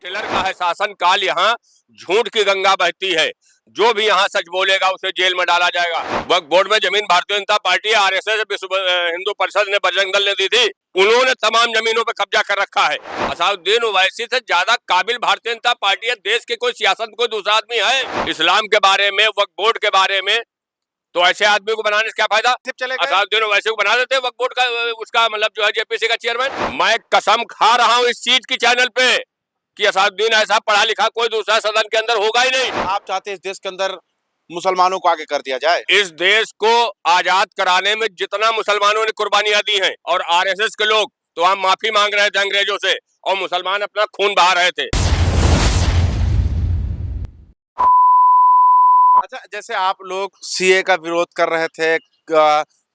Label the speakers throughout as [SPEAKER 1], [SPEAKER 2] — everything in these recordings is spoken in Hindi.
[SPEAKER 1] हिटलर का है शासन काल, यहाँ झूठ की गंगा बहती है। जो भी यहाँ सच बोलेगा उसे जेल में डाला जाएगा। वक्फ बोर्ड में जमीन भारतीय जनता पार्टी, आरएसएस, विश्व हिंदू परिषद ने, बजरंग दल ने दी थी। उन्होंने तमाम जमीनों पे कब्जा कर रखा है। असादुद्दीन ओवैसी से ज्यादा काबिल भारतीय जनता पार्टी है। देश के कोई सियासत कोई दूसरा आदमी है? इस्लाम के बारे में, वक्फ बोर्ड के बारे में, तो ऐसे आदमी को बनाने से क्या फायदा? असादुद्दीन ओवैसी को बना देते वक्फ बोर्ड का, उसका मतलब जो है जेपीसी का चेयरमैन। मैं कसम खा रहा हूँ इस चीज की चैनल पे कि असादुद्दीन ऐसा पढ़ा लिखा कोई दूसरा सदन के अंदर होगा ही नहीं।
[SPEAKER 2] आप चाहते हैं इस देश के अंदर मुसलमानों को आगे कर दिया जाए?
[SPEAKER 1] इस देश को आजाद कराने में जितना मुसलमानों ने कुर्बानियां दी हैं, और आरएसएस के लोग तो हम माफी मांग रहे थे अंग्रेजों से, और मुसलमान अपना खून बहा रहे थे।
[SPEAKER 2] अच्छा, जैसे आप लोग सीए का विरोध कर रहे थे,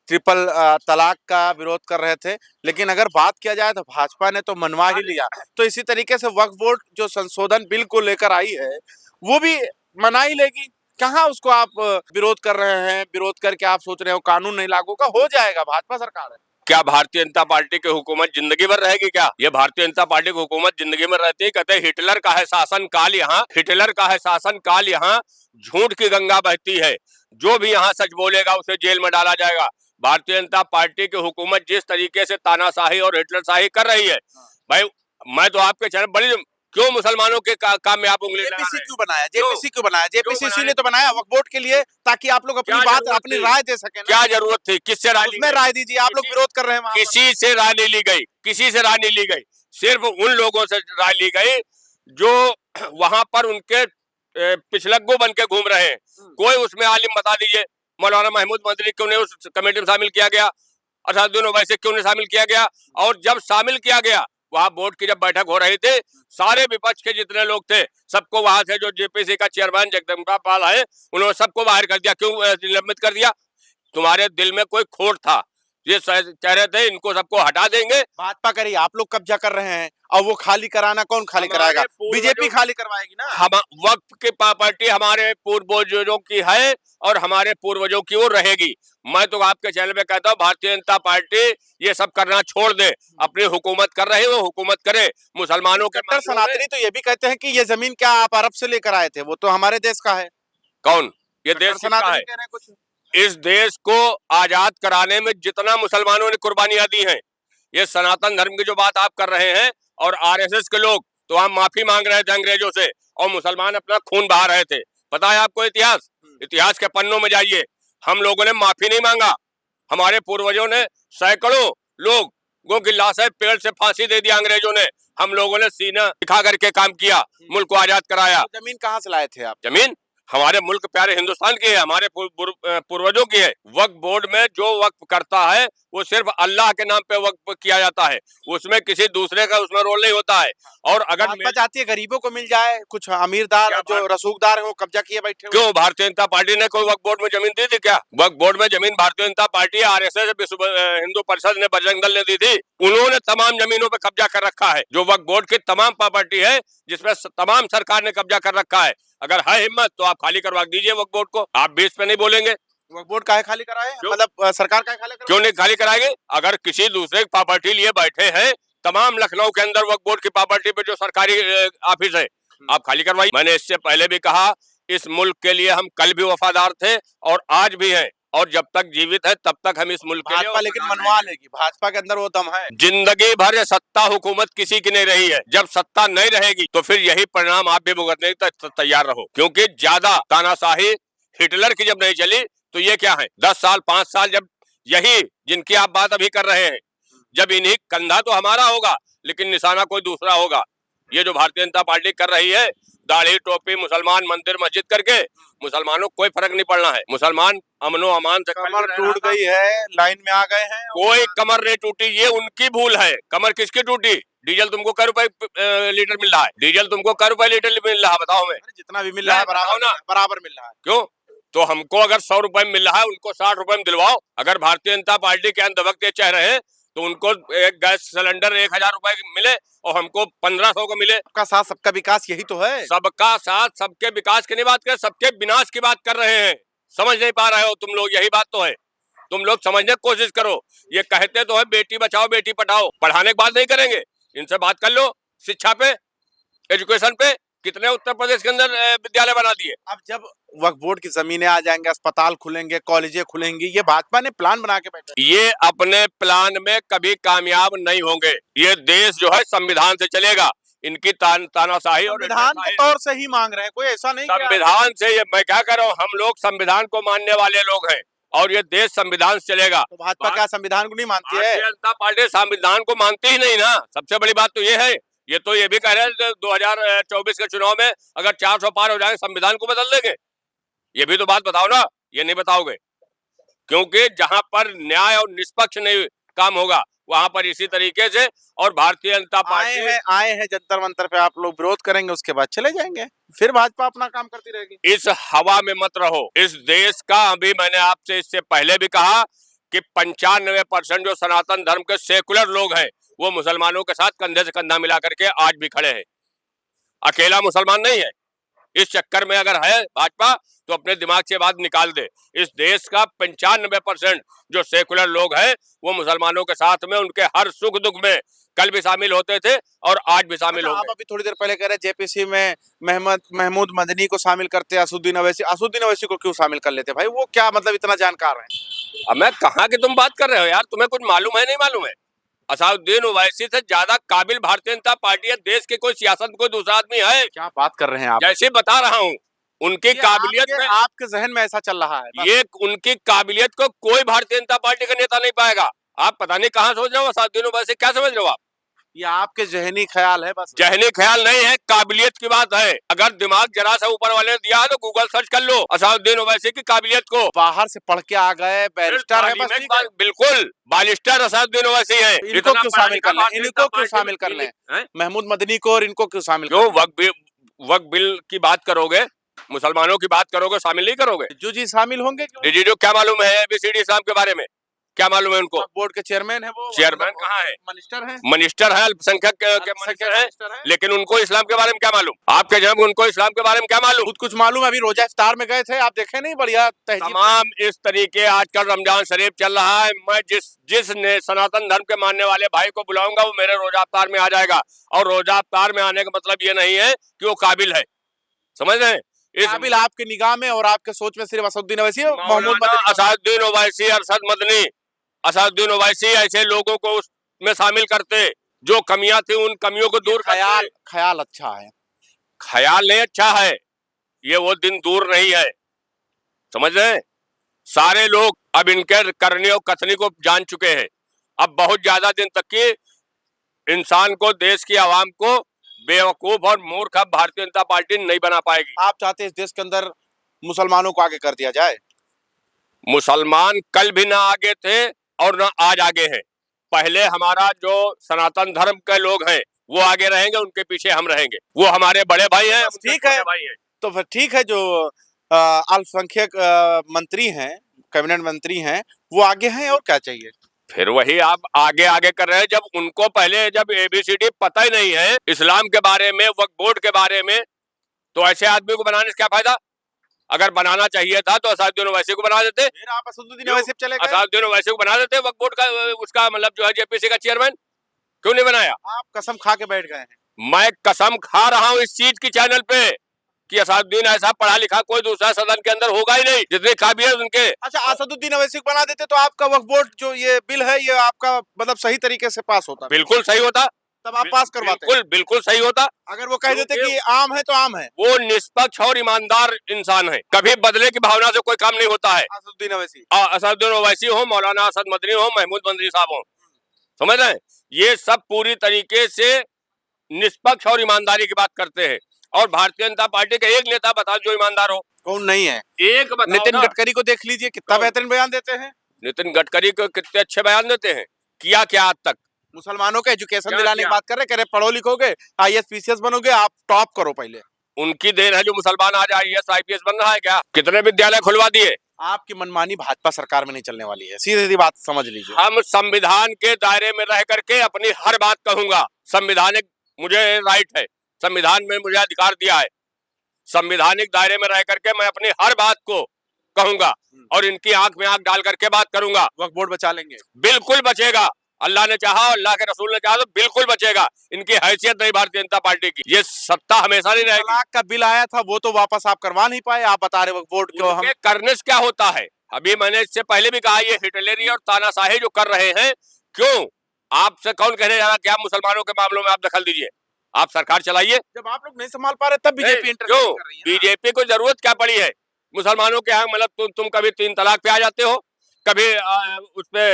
[SPEAKER 2] ट्रिपल तलाक का विरोध कर रहे थे, लेकिन अगर बात किया जाए तो भाजपा ने तो मनवा ही लिया। तो इसी तरीके से वक्फ बोर्ड जो संशोधन बिल को लेकर आई है वो भी मना ही लेगी। कहाँ उसको आप विरोध कर रहे हैं? विरोध करके आप सोच रहे हो कानून नहीं लागू का हो जाएगा, भाजपा सरकार है।
[SPEAKER 1] क्या भारतीय जनता पार्टी की हुकूमत जिंदगी भर रहेगी? क्या ये भारतीय जनता पार्टी की हुकूमत जिंदगी भर रहती है? कहते हैं हिटलर का है शासन काल, यहाँ हिटलर का है शासन काल, यहाँ झूठ की गंगा बहती है। जो भी यहाँ सच बोलेगा उसे जेल में डाला जाएगा। भारतीय जनता पार्टी की हुकूमत जिस तरीके से तानाशाही और हिटलरशाही कर रही है, भाई मैं तो आपके चैनल बड़ी क्यों मुसलमानों के काम में आप उंगली लगा रहे हैं?
[SPEAKER 2] क्यों बनाया? जेपीसी क्यों बनाया? जेपीसी इसीलिए तो बनाया वक्फ बोर्ड के लिए, ताकि आप लोग अपनी बात, अपनी राय दे सकें।
[SPEAKER 1] क्या जरूरत थी? किससे राय?
[SPEAKER 2] उसमें राय दीजिए। आप लोग विरोध कर रहे हैं।
[SPEAKER 1] किसी से राय नहीं ली गई, किसी से राय नहीं ली गई। सिर्फ उन लोगों से राय ली गई जो वहां पर उनके पिछलग्गू बन के घूम रहे हैं। कोई उसमें आलिम बता दीजिए, मौलाना महमूद मदनी क्यों नहीं उस कमेटी में शामिल किया गया? असादुद्दीन ओवैसी क्यों नहीं शामिल किया गया? और जब शामिल किया गया, वहां बोर्ड की जब बैठक हो रही थी, सारे विपक्ष के जितने लोग थे सबको वहां से, जो जेपीसी का चेयरमैन जगदम्बा पाल है, उन्होंने सबको बाहर कर दिया। क्यों निलंबित कर दिया? तुम्हारे दिल में कोई खोट था, ये कह रहे थे इनको सबको हटा देंगे।
[SPEAKER 2] भाजपा करी, आप लोग कब्जा कर रहे हैं, और वो खाली कराना कौन खाली कराएगा? बीजेपी खाली करवाएगी ना।
[SPEAKER 1] हम वक्फ की प्रॉपर्टी हमारे पूर्वजों की है और हमारे पूर्वजों की वो रहेगी। मैं तो आपके चैनल पे कहता हूँ भारतीय जनता पार्टी ये सब करना छोड़ दे। अपनी हुकूमत कर रही है, वो हुकूमत करे। मुसलमानों के
[SPEAKER 2] सनातनी तो ये भी कहते हैं कि ये जमीन क्या आप अरब से लेकर आए थे? वो तो हमारे देश का है।
[SPEAKER 1] कौन? ये देश किसका है?
[SPEAKER 2] कुछ
[SPEAKER 1] इस देश को आजाद कराने में जितना मुसलमानों ने कुर्बानियां दी हैं, ये सनातन धर्म की जो बात आप कर रहे हैं, और आरएसएस के लोग तो हम माफी मांग रहे थे अंग्रेजों से, और मुसलमान अपना खून बहा रहे थे। पता है आपको इतिहास? इतिहास के पन्नों में जाइए। हम लोगों ने माफी नहीं मांगा। हमारे पूर्वजों ने सैकड़ों लोगों की लाशें पेड़ से फांसी दे दिया अंग्रेजों ने। हम लोगों ने सीना दिखा करके काम किया, मुल्क को आजाद कराया।
[SPEAKER 2] जमीन कहाँ से लाए थे आप?
[SPEAKER 1] जमीन हमारे मुल्क प्यारे हिंदुस्तान की है, हमारे पूर्वजों की है। वक्फ बोर्ड में जो वक्फ करता है वो सिर्फ अल्लाह के नाम पे वक्फ किया जाता है, उसमें किसी दूसरे का उसमें रोल नहीं होता है। और अगर
[SPEAKER 2] चाहती है गरीबों को मिल जाए, कुछ अमीरदार जो रसूखदार है वो कब्जा किए बैठे।
[SPEAKER 1] क्यों भारतीय जनता पार्टी ने कोई वक्फ बोर्ड में जमीन दी थी? क्या वक्फ बोर्ड में जमीन भारतीय जनता पार्टी, आरएसएस, विश्व हिंदू परिषद ने, बजरंग दल ने दी थी। उन्होंने तमाम जमीनों पे कब्जा कर रखा है। जो वक्फ बोर्ड की तमाम प्रॉपर्टी है जिसमें तमाम सरकार ने कब्जा कर रखा है, अगर है हिम्मत तो आप खाली करवा दीजिए वक्फ बोर्ड को। आप भी इस पे नहीं बोलेंगे।
[SPEAKER 2] वक्फ बोर्ड काहे खाली कराए? मतलब सरकार काहे खाली
[SPEAKER 1] क्यों नहीं खाली कराएंगे? अगर किसी दूसरे की प्रॉपर्टी लिए बैठे हैं, तमाम लखनऊ के अंदर वक्फ बोर्ड की प्रॉपर्टी पे जो सरकारी ऑफिस है, आप खाली करवाइए। मैंने इससे पहले भी कहा, इस मुल्क के लिए हम कल भी वफादार थे और आज भी हैं, और जब तक जीवित है तब तक हम इस मुल्क के लिए।
[SPEAKER 2] लेकिन मनवा लेगी, भाजपा के अंदर वो दम है।
[SPEAKER 1] जिंदगी भर सत्ता हुकूमत किसी की नहीं रही है। जब सत्ता नहीं रहेगी तो फिर यही परिणाम आप भी भुगतने की तैयार रहो, क्योंकि ज्यादा तानाशाही हिटलर की जब नहीं चली तो ये क्या है? 10 साल 5 साल जब यही जिनकी आप बात अभी कर रहे हैं, जब इन्हीं कंधा तो हमारा होगा लेकिन निशाना कोई दूसरा होगा। ये जो भारतीय जनता पार्टी कर रही है, दाढ़ी टोपी मुसलमान मंदिर मस्जिद करके, मुसलमानों को कोई फर्क नहीं पड़ना है। मुसलमान अमनो अमान से
[SPEAKER 2] कमर टूट गई है, लाइन में आ गए हैं।
[SPEAKER 1] कोई कमर नहीं टूटी, ये उनकी भूल है। कमर किसकी टूटी? डीजल तुमको क्या रुपए लीटर मिल रहा है? डीजल तुमको क्या रुपए लीटर मिल रहा है? बताओ। मैं
[SPEAKER 2] जितना भी मिल रहा है बराबर मिल रहा है।
[SPEAKER 1] क्यों? तो हमको अगर 100 रुपए में मिल रहा है, उनको 60 रुपए में दिलवाओ। अगर भारतीय जनता पार्टी के अंधभक्त ये चाह रहे हैं तो उनको एक गैस सिलेंडर 1000 रुपए मिले और हमको 1500 को मिले।
[SPEAKER 2] सबका साथ सबका विकास, यही तो है।
[SPEAKER 1] सबका साथ सबके विकास की नहीं बात कर, सबके विनाश की बात कर रहे हैं। समझ नहीं पा रहे हो तुम लोग, यही बात तो है। तुम लोग समझने की कोशिश करो। ये कहते तो है बेटी बचाओ बेटी पढ़ाओ, पढ़ाने की बात नहीं करेंगे। इनसे बात कर लो शिक्षा पे, एजुकेशन पे कितने उत्तर प्रदेश के अंदर विद्यालय बना दिए।
[SPEAKER 2] अब जब वक्फ बोर्ड की जमीनें आ जाएंगे, अस्पताल खुलेंगे, कॉलेजें खुलेंगी, ये भाजपा ने प्लान बना के बैठे।
[SPEAKER 1] ये अपने प्लान में कभी कामयाब नहीं होंगे। ये देश जो है संविधान से चलेगा। इनकी तानाशाही और
[SPEAKER 2] संविधान के तौर से ही मांग रहे हैं, कोई ऐसा नहीं
[SPEAKER 1] संविधान से। ये मैं क्या कर रहा हूँ, हम लोग संविधान को मानने वाले लोग हैं और ये देश संविधान से चलेगा।
[SPEAKER 2] तो भाजपा क्या संविधान को नहीं मानती है?
[SPEAKER 1] भारतीय जनता पार्टी संविधान को मानती ही नहीं ना। सबसे बड़ी बात तो ये है। ये तो ये भी कह रहे हैं 2024 के चुनाव में अगर 400 पार हो जाएंगे संविधान को बदल देंगे। ये भी तो बात बताओ ना, ये नहीं बताओगे। क्योंकि जहां पर न्याय और निष्पक्ष नहीं काम होगा वहां पर इसी तरीके से। और भारतीय जनता पार्टी
[SPEAKER 2] आए हैं जंतर मंतर पे, आप लोग विरोध करेंगे, उसके बाद चले जाएंगे, फिर भाजपा अपना काम करती रहेगी।
[SPEAKER 1] इस हवा में मत रहो। इस देश का, अभी मैंने आपसे इससे पहले भी कहा कि 95% जो सनातन धर्म के सेकुलर लोग हैं वो मुसलमानों के साथ कंधे से कंधा मिला करके आज भी खड़े हैं। अकेला मुसलमान नहीं है। इस चक्कर में अगर है भाजपा तो अपने दिमाग से बात निकाल दे। इस देश का 95% जो सेकुलर लोग हैं वो मुसलमानों के साथ में, उनके हर सुख दुख में कल भी शामिल होते थे और आज भी शामिल होंगे।
[SPEAKER 2] आप अभी थोड़ी देर पहले कह रहे जेपीसी में महमूद मदनी को शामिल करते, असुद्दीन अवैसी को क्यों शामिल कर लेते भाई? वो क्या मतलब इतना जानकार है?
[SPEAKER 1] अब मैं कहाँ की तुम बात कर रहे हो यार, तुम्हें कुछ मालूम है नहीं मालूम है? असदुद्दीन ओवैसी से ज्यादा काबिल भारतीय जनता पार्टी है। देश के कोई सियासत में कोई दूसरा आदमी है?
[SPEAKER 2] क्या बात कर रहे हैं आप?
[SPEAKER 1] जैसे बता रहा हूँ उनकी काबिलियत में,
[SPEAKER 2] आपके जहन में ऐसा चल रहा है।
[SPEAKER 1] ये उनकी काबिलियत को कोई भारतीय जनता पार्टी का नेता नहीं पाएगा। आप पता नहीं कहाँ सोच रहे हो असदुद्दीन ओवैसी, क्या समझ रहे हो आप?
[SPEAKER 2] ये आपके जहनी ख्याल है बस।
[SPEAKER 1] जहनी ख्याल नहीं है, काबिलियत की बात है। अगर दिमाग जरा सा ऊपर वाले ने दिया है तो गूगल सर्च कर लो असदुद्दीन ओवैसी की काबिलियत को।
[SPEAKER 2] बाहर से पढ़ के आ गए, बैरिस्टर है बस, ठीक है।
[SPEAKER 1] बिल्कुल बैरिस्टर असदुद्दीन ओवैसी है।
[SPEAKER 2] इनको क्यों शामिल कर लें? इनको क्यों शामिल कर लें? महमूद मदनी को और इनको क्यों शामिल?
[SPEAKER 1] क्यों वक्फ बिल की बात करोगे, मुसलमानों की बात करोगे, शामिल नहीं करोगे?
[SPEAKER 2] रिज्जू जी शामिल होंगे क्यों?
[SPEAKER 1] रिज्जू को क्या मालूम है ABCD इस्लाम के बारे में? क्या मालूम है उनको?
[SPEAKER 2] बोर्ड के चेयरमैन है वो।
[SPEAKER 1] चेयरमैन कहाँ है?
[SPEAKER 2] मिनिस्टर है,
[SPEAKER 1] अल्पसंख्यक के मिनिस्टर है। लेकिन उनको इस्लाम के बारे में क्या मालूम? आपके जनाब उनको इस्लाम के बारे में क्या मालूम?
[SPEAKER 2] कुछ मालूम है। अभी रोजा इफ्तार में गए थे, आप देखे नहीं? बढ़िया
[SPEAKER 1] तमाम इस तरीके। आजकल रमजान शरीफ चल रहा है। मैं जिसने सनातन धर्म के मानने वाले भाई को बुलाऊंगा वो मेरे रोजा इफ्तार में आ जाएगा। और रोजा इफ्तार में आने का मतलब ये नहीं है कि वो काबिल है, समझ रहे हैं?
[SPEAKER 2] काबिल आपके निगाह में और आपके सोच में सिर्फ असदुद्दीन ओवैसी, महमूद मदनी,
[SPEAKER 1] असदुद्दीन ओवैसी, अरशद मदनी। असदुद्दीन ओवैसी ऐसे लोगों को उसमें शामिल करते जो कमियां थी, उन कमियों को दूर करते।
[SPEAKER 2] ख्याल अच्छा है।
[SPEAKER 1] ख्याल नहीं अच्छा है, ये वो दिन दूर नहीं है, समझ रहे हैं? सारे लोग अब इनके करनी और कथनी को जान चुके हैं। अब बहुत ज्यादा दिन तक की इंसान को, देश की आवाम को बेवकूफ और मूर्ख अब भारतीय जनता पार्टी नहीं बना पाएगी।
[SPEAKER 2] आप चाहते हैं इस देश के अंदर मुसलमानों को आगे कर दिया जाए?
[SPEAKER 1] मुसलमान कल भी ना आगे थे और ना आज आगे हैं। पहले हमारा जो सनातन धर्म के लोग हैं वो आगे रहेंगे, उनके पीछे हम रहेंगे। वो हमारे बड़े भाई हैं,
[SPEAKER 2] ठीक है। तो फिर ठीक है, जो अल्पसंख्यक मंत्री हैं, कैबिनेट मंत्री हैं, वो आगे हैं, और क्या चाहिए?
[SPEAKER 1] फिर वही आप आगे आगे कर रहे हैं। जब उनको पहले जब ABCD पता ही नहीं है इस्लाम के बारे में, वक्फ बोर्ड के बारे में, तो ऐसे आदमी को बनाने से क्या फायदा? अगर बनाना चाहिए था तो असदुद्दीन ओवैसी को बना देते।
[SPEAKER 2] फिर आप असदुद्दीन ओवैसी पे चले गए।
[SPEAKER 1] असदुद्दीन ओवैसी को बना देते वक्फ बोर्ड का, उसका मतलब जो है JPC का चेयरमैन। क्यों नहीं बनाया?
[SPEAKER 2] आप कसम खा के बैठ गए हैं।
[SPEAKER 1] मैं कसम खा रहा हूँ इस चीज की चैनल पे कि असदुद्दीन ऐसा पढ़ा लिखा कोई दूसरा सदन के अंदर होगा ही नहीं जितनी काबिलियत उनके।
[SPEAKER 2] अच्छा, असदुद्दीन ओवैसी को बना देते तो आपका वक्फ बोर्ड जो ये बिल है, ये आपका मतलब सही तरीके से पास होता?
[SPEAKER 1] बिल्कुल सही होता।
[SPEAKER 2] तब आप पास करवाते?
[SPEAKER 1] बिल्कुल सही होता।
[SPEAKER 2] अगर वो कह देते कि आम है तो आम है।
[SPEAKER 1] वो निष्पक्ष और ईमानदार इंसान है, कभी बदले की भावना से कोई काम नहीं होता है।
[SPEAKER 2] असदुद्दीन ओवैसी,
[SPEAKER 1] असदुद्दीन ओवैसी हो, मौलाना असद मदनी हो, महमूद मदनी साहब हो, समझ रहे हैं? ये सब पूरी तरीके से निष्पक्ष और ईमानदारी की बात करते हैं। और भारतीय जनता पार्टी का एक नेता बताओ जो ईमानदार हो।
[SPEAKER 2] कौन नहीं है?
[SPEAKER 1] एक बताओ।
[SPEAKER 2] नितिन गडकरी को देख लीजिए, कितना बेहतरीन बयान देते हैं।
[SPEAKER 1] नितिन गडकरी को कितने अच्छे बयान देते हैं। किया क्या आज तक?
[SPEAKER 2] मुसलमानों को एजुकेशन दिलाने की बात कर रहे, पढ़ो लिखोगे, IAS PCS बनोगे, आप टॉप करो पहले।
[SPEAKER 1] उनकी देन है जो मुसलमान आज IAS IPS बन रहा है। क्या कितने विद्यालय खुलवा दिए?
[SPEAKER 2] आपकी मनमानी भाजपा सरकार में नहीं चलने वाली है, सीधी सीधी बात समझ लीजिए।
[SPEAKER 1] हम संविधान के दायरे में रह करके अपनी हर बात कहूंगा। संविधानिक मुझे राइट है, संविधान में मुझे अधिकार दिया है। संविधानिक दायरे में रह करके मैं अपनी हर बात को कहूंगा और इनकी आंख में आंख डाल करके बात करूंगा।
[SPEAKER 2] वक्फ बोर्ड बचा लेंगे?
[SPEAKER 1] बिल्कुल बचेगा। अल्लाह ने चाहा, अल्लाह के रसूल ने चाहा तो बिल्कुल बचेगा। इनकी हैसियत नहीं भारतीय जनता पार्टी की, ये सत्ता हमेशा नहीं रहेगी।
[SPEAKER 2] तलाक का बिल आया था वो तो वापस आप करवा नहीं पाए, आप बता रहे वक्त वोट क्यों हम।
[SPEAKER 1] करने से क्या होता है, अभी मैंने इससे पहले भी कहा, ये हिटलरी और तानाशाही जो कर रहे हैं, क्यों आपसे कौन कहने जा रहा कि आप मुसलमानों के मामलों में आप दखल दीजिए, आप सरकार चलाइए।
[SPEAKER 2] जब आप लोग नहीं संभाल पा रहे तब बीजेपी
[SPEAKER 1] क्यों
[SPEAKER 2] इंटरफेयर कर रही है ना।
[SPEAKER 1] बीजेपी को जरूरत क्या पड़ी है मुसलमानों के यहाँ, मतलब तुम कभी 3 तलाक पे आ जाते हो, कभी उसपे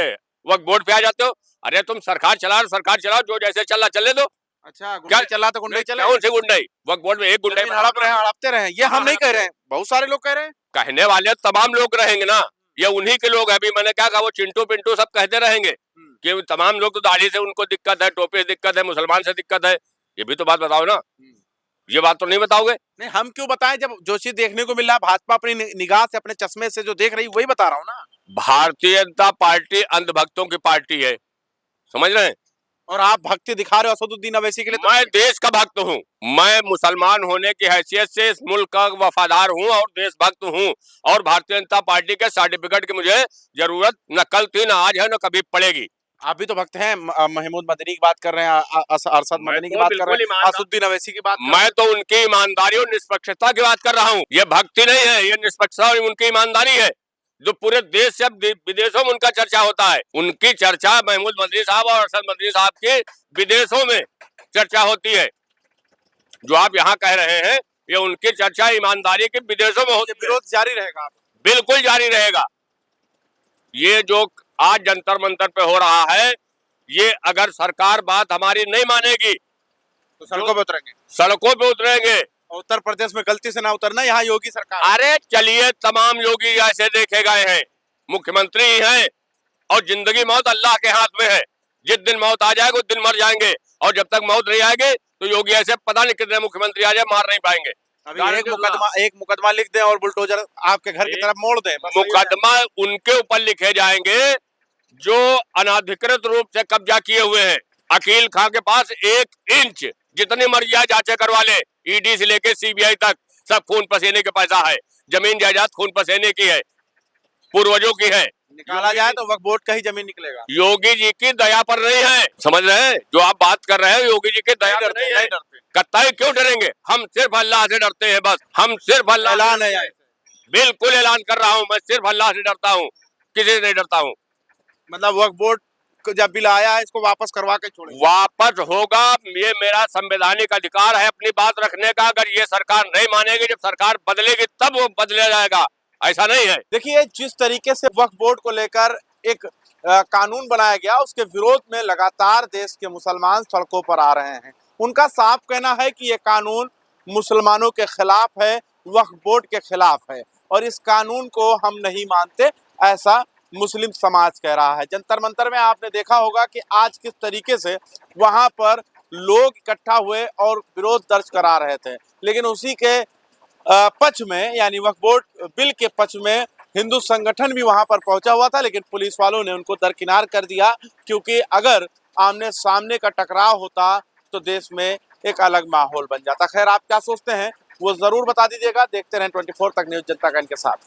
[SPEAKER 1] वक्फ बोर्ड पे आ जाते हो। अरे तुम सरकार चलाओ, जो जैसे चल रहा चलने दो।
[SPEAKER 2] अच्छा गुंडे चला तो गुंडे चले,
[SPEAKER 1] कौन से गुंडे, वक्फ बोर्ड में एक गुंडे
[SPEAKER 2] हड़पते रहे, ये हम नहीं कह रहे हैं, बहुत सारे लोग कह रहे हैं।
[SPEAKER 1] कहने वाले तमाम लोग रहेंगे ना, ये उन्हीं के लोग हैं। अभी मैंने क्या कहा, वो चिंटू पिंटू सब कहते रहेंगे कि तमाम लोग तो दाढ़ी से उनको दिक्कत है, टोपी से दिक्कत है, मुसलमान से दिक्कत है। ये भी तो बात बताओ ना, ये बात तो नहीं बताओगे।
[SPEAKER 2] नहीं हम क्यों बताएं जब जो चीज देखने को मिल रहा है, भाजपा अपनी निगाह से अपने चश्मे से जो देख रही वही बता रहा हूँ ना।
[SPEAKER 1] भारतीय जनता पार्टी अंधभक्तों की पार्टी है, समझ रहे हैं।
[SPEAKER 2] और आप भक्ति दिखा रहे हो असदुद्दीन अवैसी के लिए।
[SPEAKER 1] मैं देश का भक्त हूँ, मैं मुसलमान होने की हैसियत से इस मुल्क का वफादार हूँ और देशभक्त हूँ, और भारतीय जनता पार्टी के सर्टिफिकेट की मुझे जरूरत न कल थी, न आज है, न कभी पड़ेगी।
[SPEAKER 2] आप भी तो भक्त हैं, महमूद मदनी की बात कर रहे हैं, अरशद मदनी की बात कर रहे हैं, असदुद्दीन अवैसी की बात कर रहे हैं।
[SPEAKER 1] मैं तो उनकी ईमानदारी और निष्पक्षता की बात कर रहा हूँ। ये भक्ति नहीं है, ये निष्पक्षता और उनकी ईमानदारी है, जो पूरे देश से विदेशों में उनका चर्चा होता है। उनकी चर्चा महमूद मदनी साहब और अरशद मदनी साहब की विदेशों में चर्चा होती है। जो आप यहाँ कह रहे हैं, ये उनकी चर्चा ईमानदारी के विदेशों में होती है।
[SPEAKER 2] विरोध जारी रहेगा,
[SPEAKER 1] बिल्कुल जारी रहेगा। ये जो आज जंतर मंतर पे हो रहा है, ये अगर सरकार बात हमारी नहीं मानेगी
[SPEAKER 2] तो सड़कों पे उतरेंगे,
[SPEAKER 1] सड़कों पे उतरेंगे।
[SPEAKER 2] उत्तर प्रदेश में गलती से ना उतरना, यहाँ योगी सरकार।
[SPEAKER 1] अरे चलिए, तमाम योगी ऐसे देखे गए हैं, मुख्यमंत्री हैं, और जिंदगी मौत अल्लाह के हाथ में है। जिस दिन मौत आ जाएगी उस दिन मर जाएंगे, और जब तक मौत नहीं आएगी तो योगी ऐसे पता नहीं कितने मुख्यमंत्री आ जाए, मार नहीं पाएंगे।
[SPEAKER 2] अभी एक मुकदमा लिख दें और बुलडोजर आपके घर की तरफ मोड़ दें,
[SPEAKER 1] मुकदमा उनके ऊपर लिखे जाएंगे जो अनाधिकृत रूप से कब्जा किए हुए हैं। अकील खां के पास 1 इंच जितनी मर्जी जांचें करवा ले, ईडी से लेके सीबीआई तक, सब खून पसीने के पैसा है, जमीन जायदाद खून पसीने की है, पूर्वजों की है।
[SPEAKER 2] निकाला जाए तो वक्फ बोर्ड का ही जमीन निकलेगा।
[SPEAKER 1] योगी जी की दया पर नहीं है, समझ रहे हैं। जो आप बात कर रहे हैं, योगी जी की दया पर नहीं है। कत्ताई क्यों डरेंगे, हम सिर्फ अल्लाह से डरते हैं, बस हम सिर्फ अल्लाह।
[SPEAKER 2] ऐलान है,
[SPEAKER 1] बिल्कुल ऐलान कर रहा हूँ, मैं सिर्फ अल्लाह से डरता हूँ, किसी से नहीं डरता हूँ।
[SPEAKER 2] मतलब वक्फ बोर्ड जब बिल आया है इसको वापस करवा के छोड़ेंगे।
[SPEAKER 1] वापस होगा, ये मेरा संवैधानिक अधिकार है अपनी बात रखने का। अगर ये सरकार नहीं मानेगी, जब सरकार बदलेगी तब वो बदला जाएगा, ऐसा नहीं है।
[SPEAKER 2] देखिए जिस तरीके से वक्फ बोर्ड को लेकर एक कानून बनाया गया, उसके विरोध में लगातार देश के मुसलमान सड़कों पर आ रहे हैं। उनका साफ कहना है कि ये कानून मुसलमानों के खिलाफ है, वक्फ बोर्ड के खिलाफ है, और इस कानून को हम नहीं मानते, ऐसा मुस्लिम समाज कह रहा है। जंतर मंतर में आपने देखा होगा कि आज किस तरीके से वहां पर लोग इकट्ठा हुए और विरोध दर्ज करा रहे थे, लेकिन उसी के पक्ष में, यानी वक्फ बोर्ड बिल के पक्ष में हिंदू संगठन भी वहां पर पहुंचा हुआ था, लेकिन पुलिस वालों ने उनको दरकिनार कर दिया, क्योंकि अगर आमने सामने का टकराव होता तो देश में एक अलग माहौल बन जाता। खैर, आप क्या सोचते हैं वो जरूर बता दीजिएगा। देखते रहें 24 तक न्यूज़, जनता का इनके साथ।